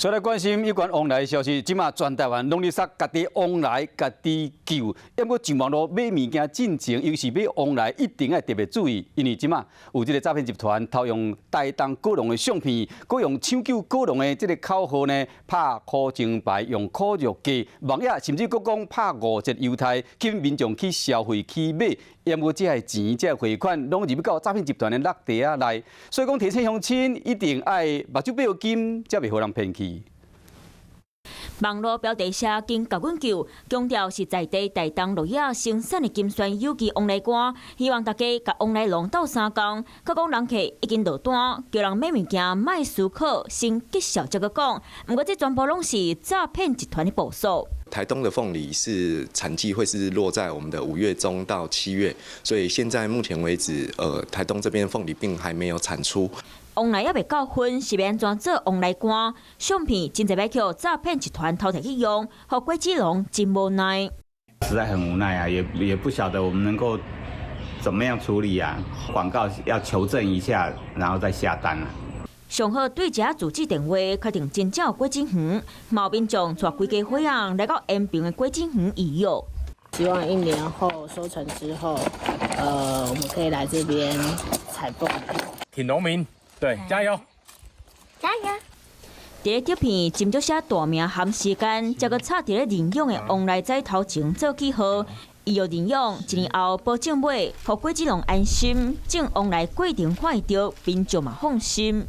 再来关心有关往来的消息，即马全台湾拢咧杀家己往来家己救，要么上网络买物件进前，尤其是买往来一定要特别注意，因为即马有这个诈骗集团偷用台东高龙的相片，佮用抢救高龙的这个口号呢，拍苦情牌，用苦肉计，网页甚至佮讲拍5折优待，吸引民众去消费去买。要么这些钱、这些汇款，拢入到诈骗集团的落地啊来，所以讲提醒乡亲一定爱目睭表金，才袂互人骗去。网络标题写经甲阮救，强调是在地台东落叶生产的金选有机往来歌，希望大家甲往来龙斗3工。佮讲人客已经落单，叫人买物件卖思考，先揭晓才佮讲。不过这全部拢是诈骗集团的部署。台东的凤梨是产季会是落在我们的5月中到7月，所以现在目前为止，台东这边凤梨并还没有产出。往来还未到分，是要安怎做往来官？相片真侪要叫诈骗集团偷摕去用，互郭子龙真无奈。实在很无奈啊，也不晓得我们能够怎么样处理啊。广告要求证一下，然后再下单啊。上好对这主机电话，确定真正有果子园，毛民众带规家伙人来到延平的果子园预约。希望1年后收成之后，我们可以来这边采凤梨。挺农民，对，加油！加油！伫咧照片斟足写大名含时间，才个插伫咧领养的往来仔头前做记号。伊要领养1年后保证买，互果子农安心，种往来过程看会到，民众嘛放心。